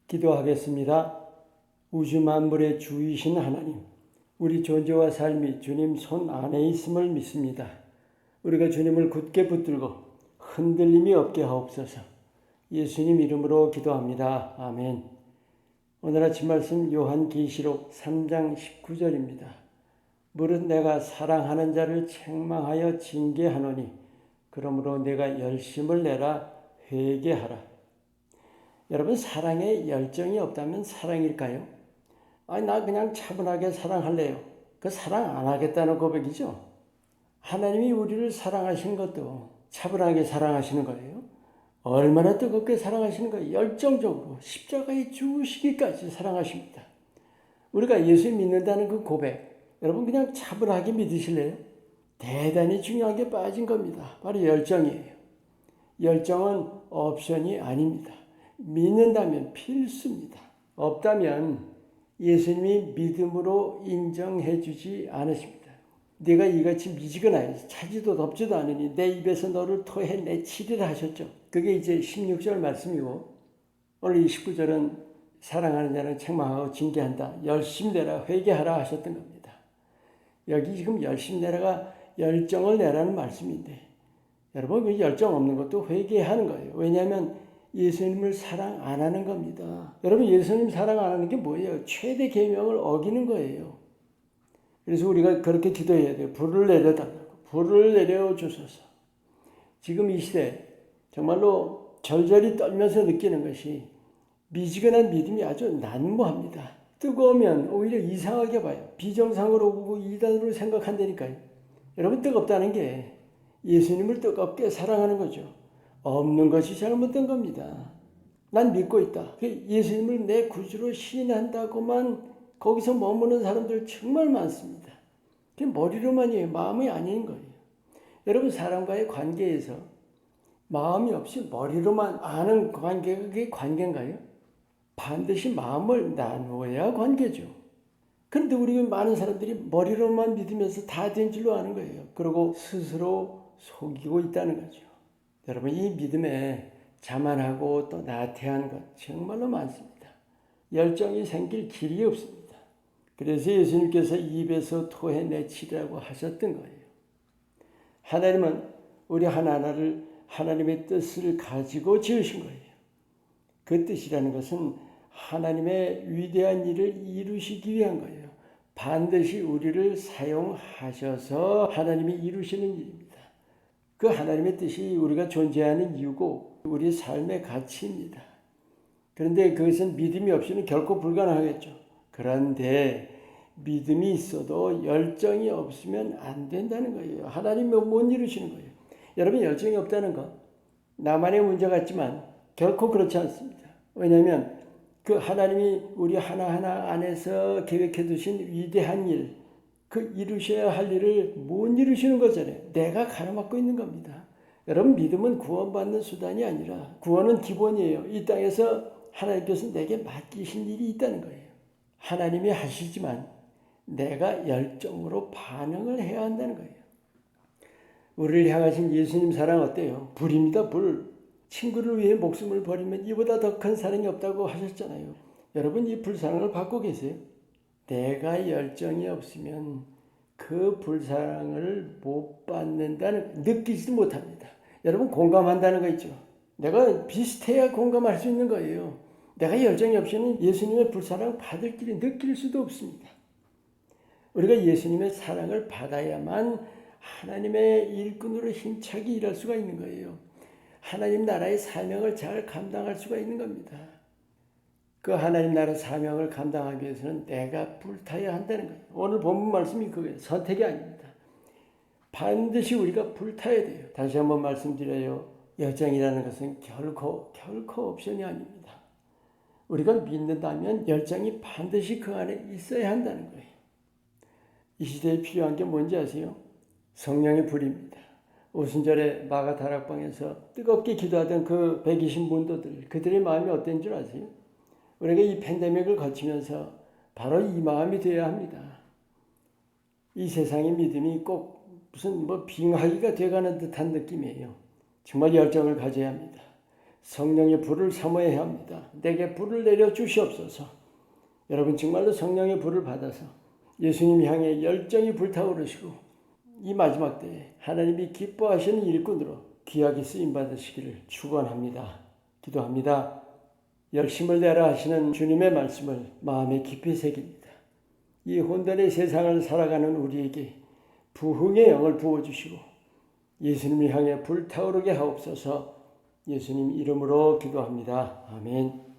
기도하겠습니다. 우주 만물의 주이신 하나님, 우리 존재와 삶이 주님 손 안에 있음을 믿습니다. 우리가 주님을 굳게 붙들고 흔들림이 없게 하옵소서. 예수님 이름으로 기도합니다. 아멘. 오늘 아침 말씀 요한계시록 3장 19절입니다. 무릇 내가 사랑하는 자를 책망하여 징계하노니 그러므로 내가 열심을 내라 회개하라. 여러분, 사랑에 열정이 없다면 사랑일까요? 나 그냥 차분하게 사랑할래요. 그 사랑 안 하겠다는 고백이죠. 하나님이 우리를 사랑하신 것도 차분하게 사랑하시는 거예요. 얼마나 뜨겁게 사랑하시는 거예요. 열정적으로 십자가에 죽으시기까지 사랑하십니다. 우리가 예수 믿는다는 그 고백, 여러분 그냥 차분하게 믿으실래요? 대단히 중요한 게 빠진 겁니다. 바로 열정이에요. 열정은 옵션이 아닙니다. 믿는다면 필수입니다. 없다면 예수님이 믿음으로 인정해 주지 않으십니다. 네가 이같이 미지근하여 차지도 덥지도 않으니 내 입에서 너를 토해내치리라 하셨죠. 그게 이제 16절 말씀이고, 오늘 29절은 사랑하는 자는 책망하고 징계한다. 열심 내라 회개하라 하셨던 겁니다. 여기 지금 열심 내라가 열정을 내라는 말씀인데, 여러분 그 열정 없는 것도 회개하는 거예요. 왜냐하면 예수님을 사랑 안 하는 겁니다. 여러분, 예수님 사랑 안 하는 게 뭐예요? 최대 계명을 어기는 거예요. 그래서 우리가 그렇게 기도해야 돼요. 불을 내려달라고. 불을 내려주소서. 지금 이 시대 정말로 절절히 떨면서 느끼는 것이 미지근한 믿음이 아주 난무합니다. 뜨거우면 오히려 이상하게 봐요. 비정상으로 보고 이단으로 생각한다니까요. 여러분, 뜨겁다는 게 예수님을 뜨겁게 사랑하는 거죠. 없는 것이 잘못된 겁니다. 난 믿고 있다. 예수님을 내 구주로 시인한다고만 거기서 머무는 사람들 정말 많습니다. 그게 머리로만이에요. 마음이 아닌 거예요. 여러분, 사람과의 관계에서 마음이 없이 머리로만 아는 관계가 그게 관계인가요? 반드시 마음을 나누어야 관계죠. 그런데 우리 많은 사람들이 머리로만 믿으면서 다 된 줄로 아는 거예요. 그리고 스스로 속이고 있다는 거죠. 여러분, 이 믿음에 자만하고 또 나태한 것 정말로 많습니다. 열정이 생길 길이 없습니다. 그래서 예수님께서 입에서 토해내치라고 하셨던 거예요. 하나님은 우리 하나하나를 하나님의 뜻을 가지고 지으신 거예요. 그 뜻이라는 것은 하나님의 위대한 일을 이루시기 위한 거예요. 반드시 우리를 사용하셔서 하나님이 이루시는 일입니다. 그 하나님의 뜻이 우리가 존재하는 이유고 우리 삶의 가치입니다. 그런데 그것은 믿음이 없이는 결코 불가능하겠죠. 그런데 믿음이 있어도 열정이 없으면 안 된다는 거예요. 하나님이 못 이루시는 거예요. 여러분, 열정이 없다는 거 나만의 문제 같지만 결코 그렇지 않습니다. 왜냐하면 그 하나님이 우리 하나하나 안에서 계획해 두신 위대한 일, 그 이루셔야 할 일을 못 이루시는 거잖아요. 내가 가로막고 있는 겁니다. 여러분, 믿음은 구원받는 수단이 아니라 구원은 기본이에요. 이 땅에서 하나님께서 내게 맡기신 일이 있다는 거예요. 하나님이 하시지만 내가 열정으로 반응을 해야 한다는 거예요. 우리를 향하신 예수님 사랑 어때요? 불입니다. 불. 친구를 위해 목숨을 버리면 이보다 더 큰 사랑이 없다고 하셨잖아요. 여러분, 이 불사랑을 받고 계세요? 내가 열정이 없으면 그 불사랑을 못 받는다는, 느끼지도 못합니다. 여러분, 공감한다는 거 있죠. 내가 비슷해야 공감할 수 있는 거예요. 내가 열정이 없이는 예수님의 불사랑을 받을 길이 느낄 수도 없습니다. 우리가 예수님의 사랑을 받아야만 하나님의 일꾼으로 힘차게 일할 수가 있는 거예요. 하나님 나라의 사명을 잘 감당할 수가 있는 겁니다. 그 하나님 나라 사명을 감당하기 위해서는 내가 불타야 한다는 거예요. 오늘 본문 말씀이 그거예요. 선택이 아닙니다. 반드시 우리가 불타야 돼요. 다시 한번 말씀드려요. 열정이라는 것은 결코 옵션이 아닙니다. 우리가 믿는다면 열정이 반드시 그 안에 있어야 한다는 거예요. 이 시대에 필요한 게 뭔지 아세요? 성령의 불입니다. 오순절에 마가 다락방에서 뜨겁게 기도하던 그 120문도들, 그들의 마음이 어떤 줄 아세요? 우리가 이 팬데믹을 거치면서 바로 이 마음이 되어야 합니다. 이 세상의 믿음이 꼭 무슨 빙하기가 돼가는 듯한 느낌이에요. 정말 열정을 가져야 합니다. 성령의 불을 사모해야 합니다. 내게 불을 내려 주시옵소서. 여러분 정말로 성령의 불을 받아서 예수님 향해 열정이 불타오르시고 이 마지막 때에 하나님이 기뻐하시는 일꾼으로 귀하게 쓰임받으시기를 축원합니다. 기도합니다. 열심을 내라 하시는 주님의 말씀을 마음에 깊이 새깁니다. 이 혼돈의 세상을 살아가는 우리에게 부흥의 영을 부어주시고 예수님을 향해 불타오르게 하옵소서. 예수님 이름으로 기도합니다. 아멘.